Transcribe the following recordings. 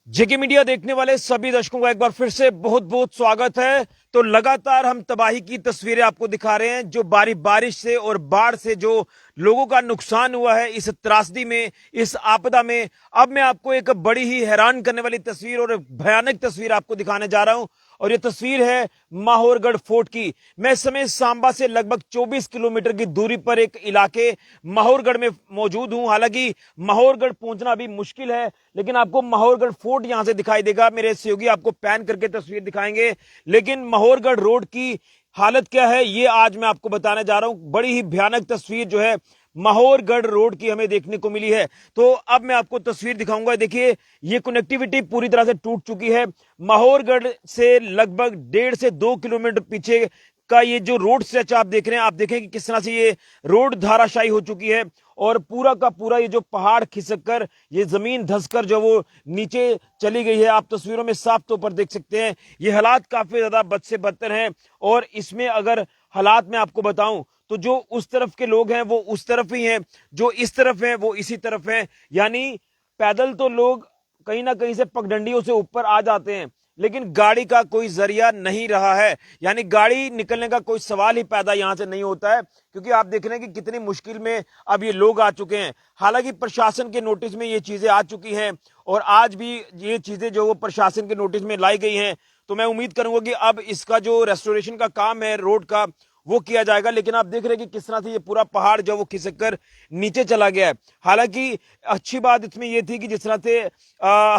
जेके media देखने वाले सभी दर्शकों का एक बार फिर से बहुत बहुत स्वागत है। तो लगातार हम तबाही की तस्वीरें आपको दिखा रहे हैं, जो बारिश से और बाढ़ से जो लोगों का नुकसान हुआ है इस त्रासदी में, इस आपदा में। अब मैं आपको एक बड़ी ही हैरान करने वाली तस्वीर और भयानक तस्वीर आपको दिखाने जा रहा हूं, और ये तस्वीर है माहौरगढ़ फोर्ट की। मैं इस समय सांबा से लगभग 24 किलोमीटर की दूरी पर एक इलाके माहौरगढ़ में मौजूद हूं। हालांकि माहौरगढ़ पहुंचना भी मुश्किल है, लेकिन आपको माहौरगढ़ फोर्ट यहां से दिखाई देगा। मेरे सहयोगी आपको पैन करके तस्वीर दिखाएंगे, लेकिन माहौरगढ़ रोड की हालत क्या है ये आज मैं आपको बताने जा रहा हूं। बड़ी ही भयानक तस्वीर जो है माहौरगढ़ रोड की हमें देखने को मिली है। तो अब मैं आपको तस्वीर दिखाऊंगा। देखिए, ये कनेक्टिविटी पूरी तरह से टूट चुकी है। माहौरगढ़ से लगभग 1.5 से 2 किलोमीटर पीछे का ये जो रोड स्ट्रेच आप देख रहे हैं, आप देखें कि किस तरह से ये रोड धाराशायी हो चुकी है, और पूरा का पूरा ये जो पहाड़ खिसक कर, ये जमीन धंसकर जो वो नीचे चली गई है। आप तस्वीरों में साफ तौर पर देख सकते हैं ये हालात काफी ज्यादा बद से बदतर हैं। और इसमें अगर हालात में आपको बताऊं तो जो उस तरफ के लोग हैं वो उस तरफ ही हैं, जो इस तरफ हैं वो इसी तरफ हैं। यानी पैदल तो लोग कहीं ना कहीं से पगडंडियों से ऊपर आ जाते हैं, लेकिन गाड़ी का कोई जरिया नहीं रहा है। यानी गाड़ी निकलने का कोई सवाल ही पैदा यहां से नहीं होता है, क्योंकि आप देख रहे हैं कि कितनी मुश्किल में अब ये लोग आ चुके हैं। हालांकि प्रशासन के नोटिस में ये चीजें आ चुकी हैं, और आज भी ये चीजें जो वो प्रशासन के नोटिस में लाई गई हैं। तो मैं उम्मीद करूंगा कि अब इसका जो रेस्टोरेशन का काम है रोड का, वो किया जाएगा। लेकिन आप देख रहे हैं कि किस तरह से ये पूरा पहाड़ जो वो खिसक कर नीचे चला गया है। हालांकि अच्छी बात इसमें यह थी कि जिस तरह से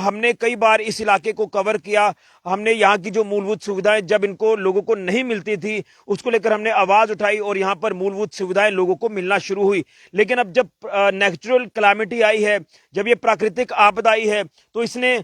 हमने कई बार इस इलाके को कवर किया, हमने यहाँ की जो मूलभूत सुविधाएं जब इनको लोगों को नहीं मिलती थी उसको लेकर हमने आवाज उठाई, और यहाँ पर मूलभूत सुविधाएं लोगों को मिलना शुरू हुई। लेकिन अब जब नेचुरल कैलामिटी आई है, जब ये प्राकृतिक आपदा आई है, तो इसने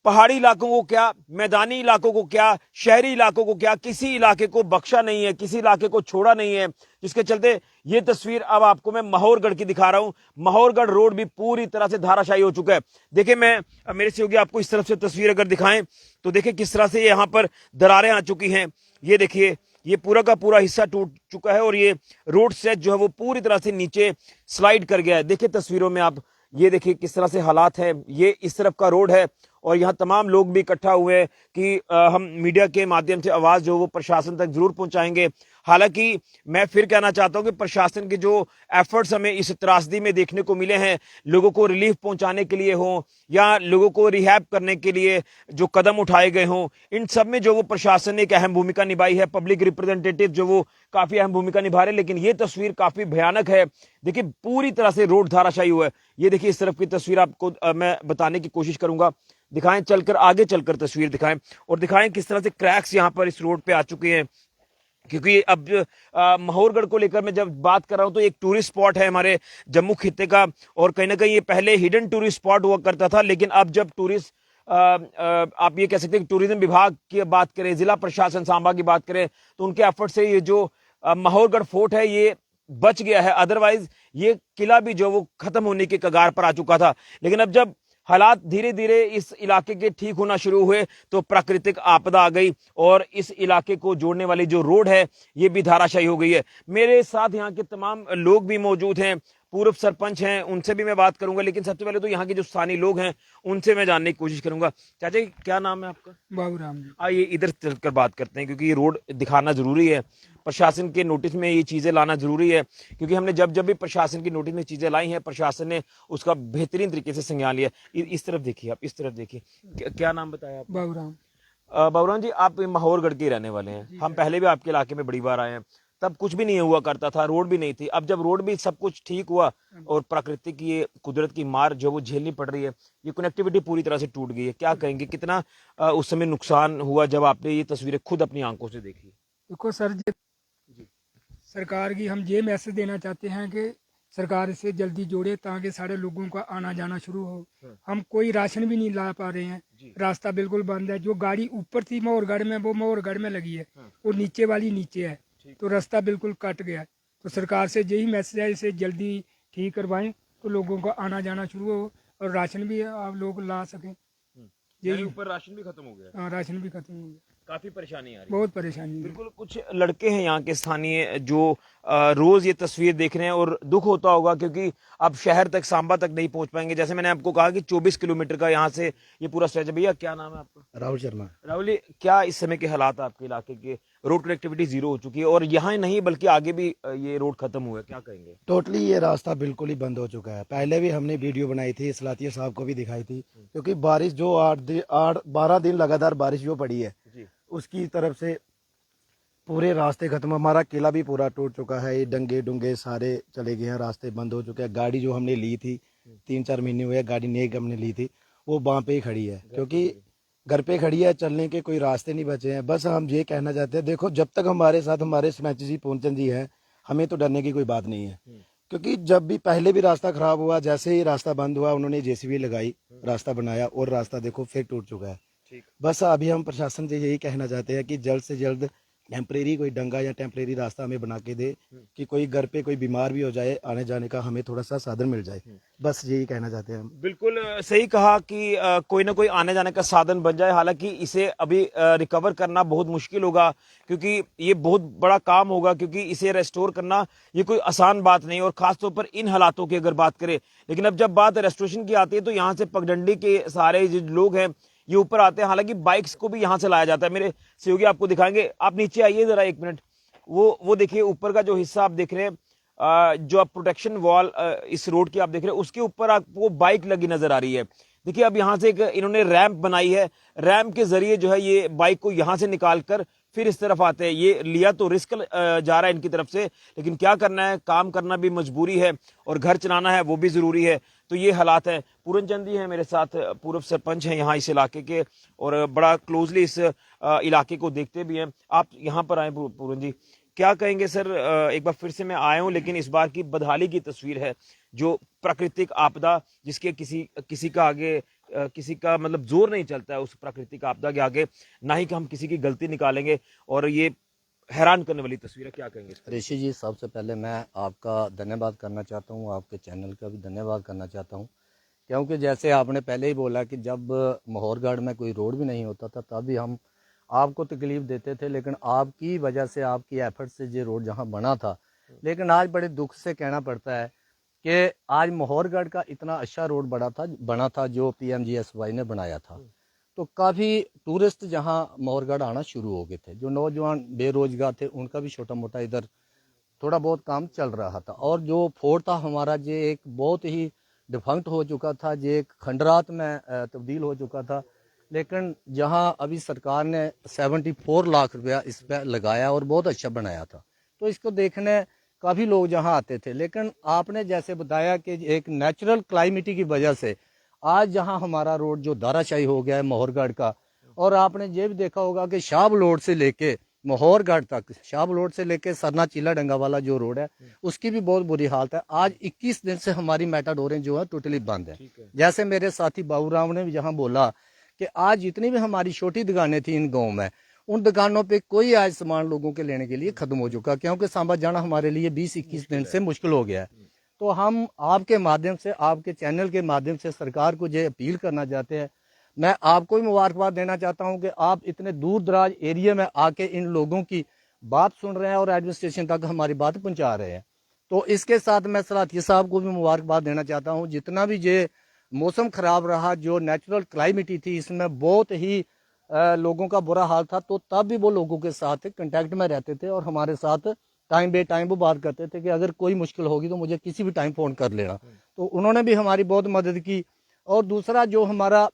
पहाड़ी इलाकों को क्या, मैदानी इलाकों को क्या, शहरी इलाकों को क्या, किसी इलाके को बख्शा नहीं है, किसी इलाके को छोड़ा नहीं है। जिसके चलते ये तस्वीर अब आपको मैं माहौरगढ़ की दिखा रहा हूं। माहौरगढ़ रोड भी पूरी तरह से धाराशायी हो चुका है। देखिए, मैं मेरे सहयोगी आपको इस तरफ से तस्वीर अगर दिखाएं तो देखिए किस तरह से यहां पर दरारें आ चुकी हैं। ये देखिए, ये पूरा का पूरा हिस्सा टूट चुका है, और ये रोड सेट जो है वो पूरी तरह से नीचे स्लाइड कर गया है। देखिए तस्वीरों में आप ये देखिए किस तरह से हालात है। ये इस तरफ का रोड है, और यहाँ तमाम लोग भी इकट्ठा हुए हैं कि हम मीडिया के माध्यम से आवाज जो वो प्रशासन तक जरूर पहुंचाएंगे। हालांकि मैं फिर कहना चाहता हूं कि प्रशासन के जो एफर्ट्स हमें इस त्रासदी में देखने को मिले हैं, लोगों को रिलीफ पहुंचाने के लिए हो या लोगों को रिहैब करने के लिए जो कदम उठाए गए हों, इन सब में जो वो प्रशासन ने एक अहम भूमिका निभाई है। पब्लिक रिप्रेजेंटेटिव जो वो काफी अहम भूमिका निभा रहे हैं। लेकिन ये तस्वीर काफी भयानक है। देखिए, पूरी तरह से रोड धाराशायी हुआ है। ये देखिए, इस तरफ की तस्वीर आपको मैं बताने की कोशिश करूंगा। दिखाएं, चलकर आगे चलकर तस्वीर दिखाएं, और दिखाएं किस तरह से क्रैक्स यहां पर इस रोड पे आ चुके हैं। क्योंकि अब माहौरगढ़ को लेकर मैं जब बात कर रहा हूं तो एक टूरिस्ट स्पॉट है हमारे जम्मू खित्ते का, और कहीं ना कहीं ये पहले हिडन टूरिस्ट स्पॉट हुआ करता था। लेकिन अब जब टूरिस्ट आप ये कह सकते हैं कि टूरिज्म विभाग की बात करें, जिला प्रशासन सांबा की बात करें, तो उनके एफर्ट से ये जो माहौरगढ़ फोर्ट है ये बच गया है। अदरवाइज ये किला भी जो वो खत्म होने के कगार पर आ चुका था। लेकिन अब जब हालात धीरे धीरे इस इलाके के ठीक होना शुरू हुए तो प्राकृतिक आपदा आ गई, और इस इलाके को जोड़ने वाली जो रोड है ये भी धाराशायी हो गई है। मेरे साथ यहाँ के तमाम लोग भी मौजूद हैं, पूर्व सरपंच हैं, उनसे भी मैं बात करूंगा। लेकिन सबसे पहले तो यहाँ के जो स्थानीय लोग हैं उनसे मैं जानने की कोशिश करूंगा। चाचा जी, क्या नाम है आपका? बाबूराम जी। आइए इधर चलकर बात करते हैं, क्योंकि ये रोड दिखाना जरूरी है, प्रशासन के नोटिस में ये चीजें लाना जरूरी है। क्योंकि हमने जब जब भी प्रशासन की नोटिस में चीजें लाई हैं, प्रशासन ने उसका बेहतरीन तरीके से संज्ञान लिया। इस तरफ देखिए, आप इस तरफ देखिए। क्या नाम बताया आप? बाबूराम। बाबूराम जी, आप माहौरगढ़ के रहने वाले हैं। हम पहले भी आपके इलाके में बड़ी बार आए हैं। तब कुछ भी नहीं हुआ करता था, रोड भी नहीं थी। अब जब रोड भी सब कुछ ठीक हुआ, और प्राकृतिक ये कुदरत की मार जो वो झेलनी पड़ रही है, ये कनेक्टिविटी पूरी तरह से टूट गई है, क्या कहेंगे? कितना उस समय नुकसान हुआ जब आपने ये तस्वीरें खुद अपनी आंखों से देखी? देखो सर जी, सरकार की हम ये मैसेज देना चाहते हैं कि सरकार इसे जल्दी जोड़े ताकि सारे लोगों का आना जाना शुरू हो। हम कोई राशन भी नहीं ला पा रहे हैं, रास्ता बिल्कुल बंद है। जो गाड़ी ऊपर थी माहौरगढ़ में वो माहौरगढ़ में लगी है, और नीचे वाली नीचे है, तो रास्ता बिल्कुल कट गया है। तो सरकार से यही मैसेज है, इसे जल्दी ठीक करवाएं तो लोगों का आना जाना शुरू हो, और राशन भी आप लोग ला सकें। यही ऊपर राशन भी खत्म हो गया? हाँ, राशन भी खत्म हो गया। काफी परेशानी आ रही है। बहुत परेशानी है। बिल्कुल, कुछ लड़के हैं यहाँ के स्थानीय जो रोज ये तस्वीर देख रहे हैं और दुख होता होगा क्योंकि अब शहर तक, सांबा तक नहीं पहुंच पाएंगे। जैसे मैंने आपको कहा कि 24 किलोमीटर का यहाँ से ये पूरा स्ट्रेच है। भैया क्या नाम है आपका? राहुल शर्मा। राहुल जी, क्या इस समय के हालात आपके इलाके के? रोड कनेक्टिविटी जीरो हो चुकी है और यहाँ ही नहीं बल्कि आगे भी ये रोड खत्म हुआ है, क्या कहेंगे? टोटली ये रास्ता बिल्कुल ही बंद हो चुका है। पहले भी हमने वीडियो बनाई थी, सलातिया साहब को भी दिखाई थी, क्योंकि बारिश जो 12 दिन लगातार बारिश जो पड़ी है जी। उसकी तरफ से पूरे रास्ते खत्म। हमारा किला भी पूरा टूट चुका है, ये डंगे डुंगे सारे चले गए हैं, रास्ते बंद हो चुके हैं। गाड़ी जो हमने ली थी 3-4 महीने हुए, गाड़ी नई हमने ली थी, वो वहाँ पे ही खड़ी है, क्योंकि घर पे खड़ी है, चलने के कोई रास्ते नहीं बचे हैं। बस हम ये कहना चाहते हैं, देखो जब तक हमारे साथ हमारे सरपंच जी पूनचंद जी हैं, हमें तो डरने की कोई बात नहीं है, क्योंकि जब भी पहले भी रास्ता खराब हुआ, जैसे ही रास्ता बंद हुआ उन्होंने जेसीबी लगाई, रास्ता बनाया और रास्ता देखो फिर टूट चुका है। बस अभी हम प्रशासन से यही कहना चाहते हैं कि जल्द से जल्द टेम्परेरी कोई डंगा या टेम्परेरी रास्ता हमें बना के दे, कि कोई घर पे कोई बीमार भी हो जाए, आने जाने का हमें थोड़ा सा साधन मिल जाए। बस यही कहना चाहते हैं हम। बिल्कुल सही कहा कि कोई ना कोई आने जाने का साधन बन जाए। हालांकि इसे अभी रिकवर करना बहुत मुश्किल होगा क्योंकि ये बहुत बड़ा काम होगा, क्योंकि इसे रेस्टोर करना ये कोई आसान बात नहीं, और खासतौर पर इन हालातों की अगर बात करें। लेकिन अब जब बात रेस्टोरेशन की आती है तो यहाँ से पगडंडी के सारे जो लोग हैं ये ऊपर आते हैं। हालांकि बाइक्स को भी यहाँ से लाया जाता है। मेरे सहयोगी आपको दिखाएंगे, आप नीचे आइए जरा 1 मिनट। वो देखिए ऊपर का जो हिस्सा आप देख रहे हैं, जो आप प्रोटेक्शन वॉल इस रोड की आप देख रहे हैं, उसके ऊपर आपको बाइक लगी नजर आ रही है। देखिए अब यहाँ से एक इन्होंने रैंप बनाई है, रैंप के जरिए जो है ये बाइक को यहाँ से निकालकर फिर इस तरफ आते हैं। ये लिया तो रिस्क जा रहा है इनकी तरफ से, लेकिन क्या करना है, काम करना भी मजबूरी है और घर चलाना है वो भी जरूरी है। तो ये हालात है। पूरनचंद जी हैं मेरे साथ, पूर्व सरपंच हैं यहाँ इस इलाके के और बड़ा क्लोजली इस इलाके को देखते भी हैं। आप यहाँ पर आए पूरन जी, क्या कहेंगे सर? एक बार फिर से मैं आया हूँ, लेकिन इस बार की बदहाली की तस्वीर है, जो प्राकृतिक आपदा जिसके किसी का आगे किसी का मतलब जोर नहीं चलता है उस प्राकृतिक आपदा के आगे, ना ही कि हम किसी की गलती निकालेंगे, और ये हैरान करने वाली तस्वीर है। क्या कहेंगे? ऋषि जी, सबसे पहले मैं आपका धन्यवाद करना चाहता हूँ, आपके चैनल का भी धन्यवाद करना चाहता हूँ, क्योंकि जैसे आपने पहले ही बोला कि जब मोहरगढ़ में कोई रोड भी नहीं होता था तब भी हम आपको तकलीफ देते थे, लेकिन आपकी वजह से, आपकी एफर्ट से ये रोड जहाँ बना था। लेकिन आज बड़े दुख से कहना पड़ता है कि आज मोहरगढ़ का इतना अच्छा रोड बना था जो PMGSY ने बनाया था, तो काफ़ी टूरिस्ट जहाँ मोहरगढ़ आना शुरू हो गए थे। जो नौजवान बेरोजगार थे उनका भी छोटा मोटा इधर थोड़ा बहुत काम चल रहा था। और जो फोर्ट था हमारा, ये एक बहुत ही डिफंक्ट हो चुका था, ये एक खंडरात में तब्दील हो चुका था। लेकिन जहां अभी सरकार ने 74 लाख रुपया इस पर लगाया और बहुत अच्छा बनाया था, तो इसको देखने काफ़ी लोग जहां आते थे। लेकिन आपने जैसे बताया कि एक नेचुरल क्लाइमेटी की वजह से आज जहां हमारा रोड जो दाराशाही हो गया है मोहरगढ़ का, और आपने ये भी देखा होगा कि शाहबलोड से लेके मोहरगढ़ तक, शाहबलोड से लेके सरना चीला डंगा वाला जो रोड है उसकी भी बहुत बुरी हालत है। आज 21 दिन से हमारी मेटाडोरें जो है टोटली बंद है। जैसे मेरे साथी बाबूराम ने भी जहाँ बोला कि आज जितनी भी हमारी छोटी दुकानें थी इन गाँव में, उन दुकानों पे कोई आज सामान लोगों के लेने के लिए खत्म हो चुका, क्योंकि सांबा जाना हमारे लिए 20-21 दिन से मुश्किल हो गया है। तो हम आपके माध्यम से, आपके चैनल के माध्यम से सरकार को ये अपील करना चाहते हैं। मैं आपको भी मुबारकबाद देना चाहता हूं कि आप इतने दूर दराज एरिया में आके इन लोगों की बात सुन रहे हैं और एडमिनिस्ट्रेशन तक हमारी बात पहुंचा रहे हैं। तो इसके साथ मैं सलातिया साहब को भी मुबारकबाद देना चाहता हूं। जितना भी ये मौसम खराब रहा, जो नेचुरल क्लाइमेटी थी, इसमें बहुत ही लोगों का बुरा हाल था, तो तब भी वो लोगों के साथ कंटेक्ट में रहते थे और हमारे साथ टाइम बे टाइम वो बात करते थे कि अगर कोई मुश्किल होगी तो मुझे किसी भी टाइम फ़ोन कर लेना। तो उन्होंने भी हमारी बहुत मदद की। और दूसरा जो हमारा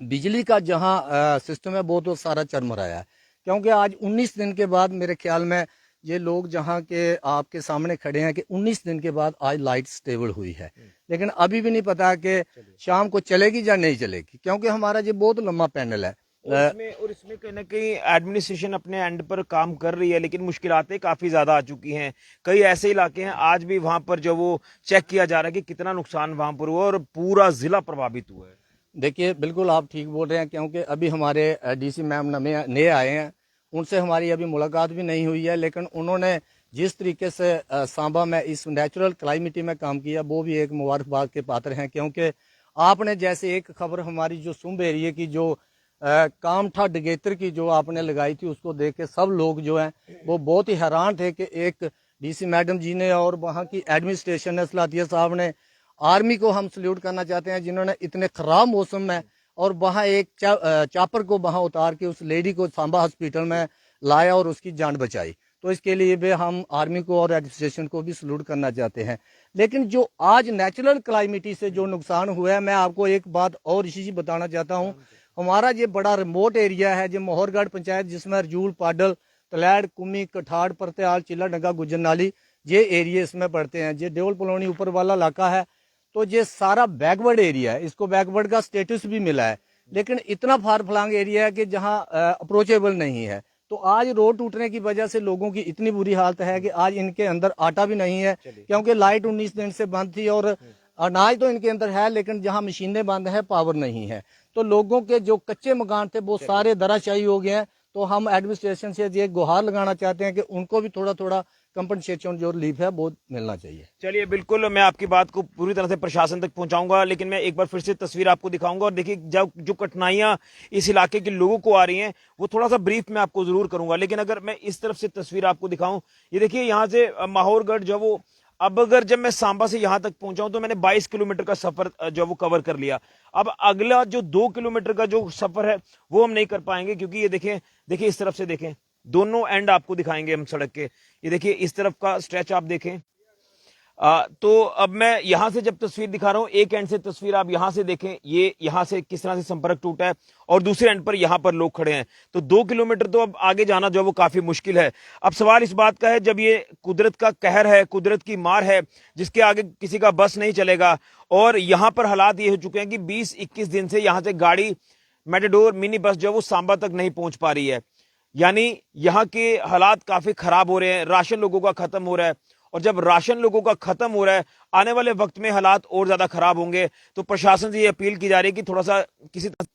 बिजली का जहाँ सिस्टम है वो तो सारा चरमराया है, क्योंकि आज 19 दिन के बाद मेरे ख्याल में ये लोग जहाँ के आपके सामने खड़े हैं कि 19 दिन के बाद आज लाइट स्टेबल हुई है, लेकिन अभी भी नहीं पता कि शाम को चलेगी या नहीं चलेगी, क्योंकि हमारा ये बहुत लंबा पैनल है। और इसमें कहीं ना कहीं एडमिनिस्ट्रेशन अपने एंड पर काम कर रही है, लेकिन मुश्किलातें काफी ज्यादा आ चुकी हैं। कई ऐसे इलाके हैं आज भी वहां पर जो वो चेक किया जा रहा है कि कितना नुकसान वहां पर हुआ और पूरा जिला प्रभावित हुआ है। देखिए, बिल्कुल आप ठीक बोल रहे हैं, क्योंकि अभी हमारे DC मैम नए आए हैं, उनसे हमारी अभी मुलाकात भी नहीं हुई है, लेकिन उन्होंने जिस तरीके से सांबा में इस नेचुरल क्लाइमेटी में काम किया वो भी एक मुबारकबाद के पात्र हैं। क्योंकि आपने जैसे एक खबर हमारी जो सुंब एरिया की जो कामठा डगेतर की जो आपने लगाई थी उसको देख के सब लोग जो हैं वो बहुत ही हैरान थे कि एक डीसी मैडम जी ने और वहाँ की एडमिनिस्ट्रेशन ने, सलाहतिया साहब ने, आर्मी को हम सल्यूट करना चाहते हैं जिन्होंने इतने ख़राब मौसम में और वहाँ एक चापर को वहाँ उतार के उस लेडी को सांबा हॉस्पिटल में लाया और उसकी जान बचाई। तो इसके लिए भी हम आर्मी को और एडमिनिस्ट्रेशन को भी सल्यूट करना चाहते हैं। लेकिन जो आज नेचुरल क्लाइमेटी से जो नुकसान हुआ है, मैं आपको एक बात और इसी बताना चाहता हूँ। हमारा ये बड़ा रिमोट एरिया है जो मोहरगढ़ पंचायत, जिसमें रजूल, पाडल, तलैड़, कुमी, कठाड़, परत्याल, चिल्ला डंगा, गुज्जर नाली ये एरिया इसमें पड़ते हैं। ये डेवल कॉलोनी ऊपर वाला इलाका है, तो ये सारा बैकवर्ड एरिया है। इसको बैकवर्ड का स्टेटस भी मिला है, लेकिन इतना फार फ्लांग एरिया है कि जहाँ अप्रोचेबल नहीं है। तो आज रोड टूटने की वजह से लोगों की इतनी बुरी हालत है कि आज इनके अंदर आटा भी नहीं है, क्योंकि लाइट 19 दिन से बंद थी और अनाज तो इनके अंदर है, लेकिन जहाँ मशीनें बंद है पावर नहीं है। तो लोगों के जो कच्चे मकान थे वो सारे दराशाही हो गए हैं। तो हम एडमिनिस्ट्रेशन से ये गुहार लगाना चाहते हैं कि उनको भी थोड़ा थोड़ा कंपनसेशन जो रिलीफ है वो मिलना चाहिए। चलिए, बिल्कुल मैं आपकी बात को पूरी तरह से प्रशासन तक पहुंचाऊंगा, लेकिन मैं एक बार फिर से तस्वीर आपको दिखाऊंगा। और देखिए, जब जो कठिनाइयां इस इलाके के लोगों को आ रही हैं वो थोड़ा सा ब्रीफ में आपको जरूर करूंगा। लेकिन अगर मैं इस तरफ से तस्वीर आपको दिखाऊं, ये देखिए यहाँ से माहौरगढ़ जो वो, अब अगर जब मैं सांबा से यहां तक पहुंचा हूं तो मैंने 22 किलोमीटर का सफर जो वो कवर कर लिया। अब अगला जो 2 किलोमीटर का जो सफर है वो हम नहीं कर पाएंगे, क्योंकि ये देखिए इस तरफ से देखें, दोनों एंड आपको दिखाएंगे हम सड़क के। ये देखिए इस तरफ का स्ट्रेच आप देखें। तो अब मैं यहां से जब तस्वीर दिखा रहा हूं, एक एंड से तस्वीर आप यहां से देखें, ये यहां से किस तरह से संपर्क टूटा है, और दूसरे एंड पर यहां पर लोग खड़े हैं। तो 2 किलोमीटर तो अब आगे जाना जो वो काफी मुश्किल है। अब सवाल इस बात का है, जब ये कुदरत का कहर है, कुदरत की मार है, जिसके आगे किसी का बस नहीं चलेगा, और यहां पर हालात ये हो चुके हैं कि 20-21 दिन से यहां से गाड़ी, मेटाडोर, मिनी बस जो वो सांबा तक नहीं पहुंच पा रही है। यानी यहाँ के हालात काफी खराब हो रहे हैं, राशन लोगों का खत्म हो रहा है, और जब राशन लोगों का खत्म हो रहा है, आने वाले वक्त में हालात और ज्यादा खराब होंगे। तो प्रशासन से ये अपील की जा रही है कि थोड़ा सा किसी तरह।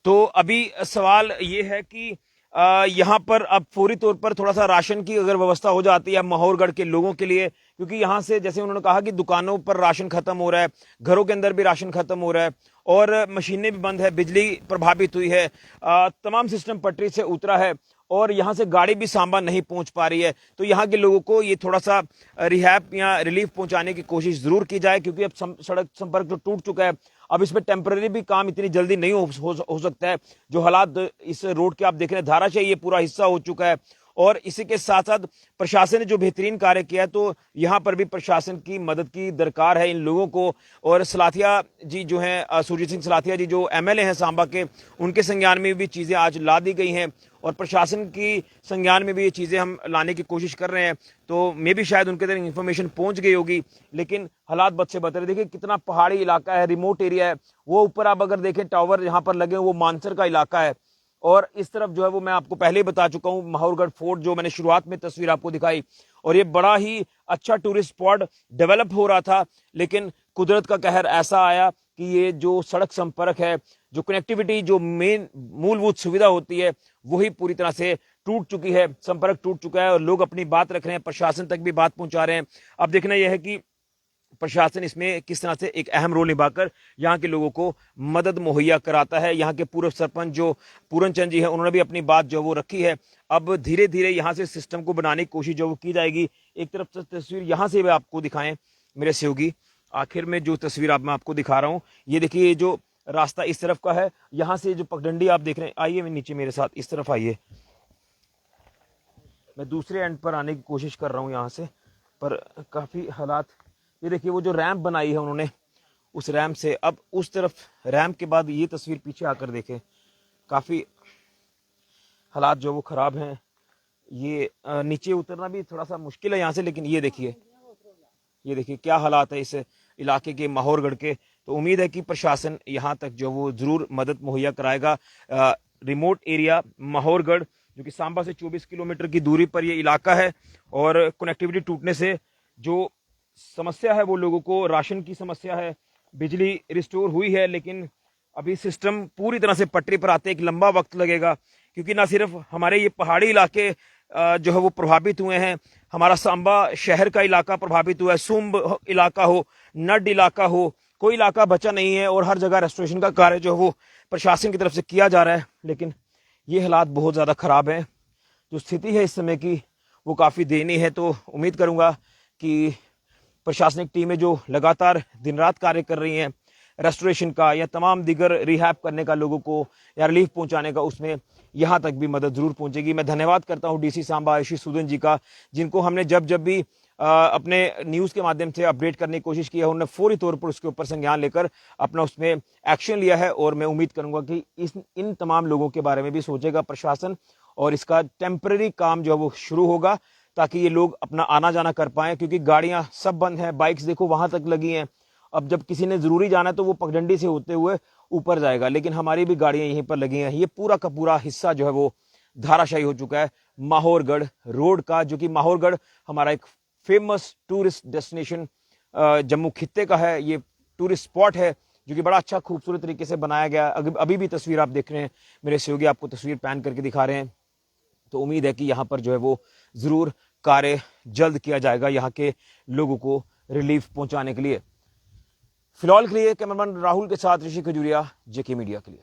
तो अभी सवाल ये है कि यहाँ पर अब फौरी तौर पर थोड़ा सा राशन की अगर व्यवस्था हो जाती है माहौरगढ़ के लोगों के लिए, क्योंकि यहाँ से जैसे उन्होंने कहा कि दुकानों पर राशन खत्म हो रहा है, घरों के अंदर भी राशन खत्म हो रहा है, और मशीनें भी बंद है, बिजली प्रभावित हुई है, तमाम सिस्टम पटरी से उतरा है, और यहाँ से गाड़ी भी सांबा नहीं पहुंच पा रही है। तो यहाँ के लोगों को ये थोड़ा सा रिहैब या रिलीफ पहुंचाने की कोशिश जरूर की जाए, क्योंकि अब सड़क संपर्क जो टूट चुका है, अब इस पर टेम्पररी भी काम इतनी जल्दी नहीं हो सकता है। जो हालात इस रोड के आप देख रहे हैं, धाराशाही ये पूरा हिस्सा हो चुका है। और इसी के साथ साथ प्रशासन ने जो बेहतरीन कार्य किया है, तो यहाँ पर भी प्रशासन की मदद की दरकार है इन लोगों को। और सलाथिया जी जो हैं, सुरजीत सिंह सलाथिया जी जो एमएलए हैं सांबा के, उनके संज्ञान में भी चीज़ें आज ला दी गई हैं, और प्रशासन की संज्ञान में भी ये चीज़ें हम लाने की कोशिश कर रहे हैं। तो मे भी शायद उनके तक इन्फॉर्मेशन पहुंच गई होगी, लेकिन हालात बद से बदतर। देखिए कितना पहाड़ी इलाका है, रिमोट एरिया है। वो ऊपर आप अगर देखें टावर यहाँ पर लगे, वो मानसर का इलाका है, और इस तरफ जो है वो मैं आपको पहले ही बता चुका हूं, माहौरगढ़ फोर्ट जो मैंने शुरुआत में तस्वीर आपको दिखाई, और ये बड़ा ही अच्छा टूरिस्ट स्पॉट डेवलप हो रहा था। लेकिन कुदरत का कहर ऐसा आया कि ये जो सड़क संपर्क है, जो कनेक्टिविटी, जो मेन मूलभूत सुविधा होती है, वही पूरी तरह से टूट चुकी है, संपर्क टूट चुका है, और लोग अपनी बात रख रहे हैं, प्रशासन तक भी बात पहुंचा रहे हैं। अब देखना यह है कि प्रशासन इसमें किस तरह से एक अहम रोल निभाकर यहाँ के लोगों को मदद मुहैया कराता है। यहाँ के पूर्व सरपंच जो पूरन चंद जी है, उन्होंने भी अपनी बात जो वो रखी है। अब धीरे धीरे यहाँ से सिस्टम को बनाने की कोशिश जो वो की जाएगी। एक तरफ से तस्वीर यहाँ से भी आपको दिखाएं मेरे सहयोगी, आखिर में जो तस्वीर आप मैं आपको दिखा रहा हूँ, ये देखिए, ये जो रास्ता इस तरफ का है, यहाँ से जो पगडंडी आप देख रहे हैं, आइए नीचे मेरे साथ, इस तरफ आइए। मैं दूसरे एंड पर आने की कोशिश कर रहा हूँ यहाँ से, पर काफ़ी हालात। ये देखिए वो जो रैंप बनाई है उन्होंने, उस रैंप से अब उस तरफ, रैंप के बाद ये तस्वीर पीछे आकर देखें, काफ़ी हालात जो वो ख़राब हैं। ये नीचे उतरना भी थोड़ा सा मुश्किल है यहाँ से, लेकिन ये देखिए क्या हालात है इस इलाके के, माहौरगढ़ के। तो उम्मीद है कि प्रशासन यहाँ तक जो वो ज़रूर मदद मुहैया कराएगा। रिमोट एरिया माहौरगढ़ जो कि सांबा से 24 किलोमीटर की दूरी पर ये इलाका है, और कनेक्टिविटी टूटने से जो समस्या है वो लोगों को, राशन की समस्या है, बिजली रिस्टोर हुई है, लेकिन अभी सिस्टम पूरी तरह से पटरी पर आते एक लंबा वक्त लगेगा, क्योंकि ना सिर्फ हमारे ये पहाड़ी इलाके जो है वो प्रभावित हुए हैं, हमारा सांबा शहर का इलाका प्रभावित हुआ है, सुंब इलाका हो, नड इलाका हो, कोई इलाका बचा नहीं है और हर जगह रेस्टोरेशन का कार्य जो है वो प्रशासन की तरफ से किया जा रहा है। लेकिन ये हालात बहुत ज़्यादा ख़राब हैं। जो स्थिति है इस समय की वो काफ़ी दयनीय है। तो उम्मीद करूँगा कि प्रशासनिक टीमें जो लगातार दिन रात कार्य कर रही हैं रेस्टोरेशन का या तमाम दीगर रिहैब करने का, लोगों को या रिलीफ पहुंचाने का, उसमें यहाँ तक भी मदद जरूर पहुंचेगी। मैं धन्यवाद करता हूँ डीसी सांबा आशीष सूदन जी का, जिनको हमने जब भी अपने न्यूज़ के माध्यम से अपडेट करने की कोशिश की है, उन्होंने फौरी तौर पर उसके ऊपर संज्ञान लेकर अपना उसमें एक्शन लिया है। और मैं उम्मीद करूंगा कि इन तमाम लोगों के बारे में भी सोचेगा प्रशासन और इसका टेम्पररी काम जो है वो शुरू होगा, ताकि ये लोग अपना आना जाना कर पाएं। क्योंकि गाड़ियां सब बंद हैं, बाइक्स देखो वहां तक लगी हैं। अब जब किसी ने जरूरी जाना है तो वो पगडंडी से होते हुए ऊपर जाएगा, लेकिन हमारी भी गाड़ियां यहीं पर लगी हैं। ये पूरा का पूरा हिस्सा जो है वो धाराशायी हो चुका है माहौरगढ़ रोड का, जो कि माहौरगढ़ हमारा एक फेमस टूरिस्ट डेस्टिनेशन जम्मू खित्ते का है। ये टूरिस्ट स्पॉट है जो कि बड़ा अच्छा खूबसूरत तरीके से बनाया गया। अभी भी तस्वीर आप देख रहे हैं, मेरे सहयोगी आपको तस्वीर पैन करके दिखा रहे हैं। तो उम्मीद है कि यहाँ पर जो है वो जरूर कार्य जल्द किया जाएगा यहाँ के लोगों को रिलीफ पहुंचाने के लिए। फिलहाल के लिए कैमरामैन राहुल के साथ ऋषि खजूरिया, जेके मीडिया के लिए।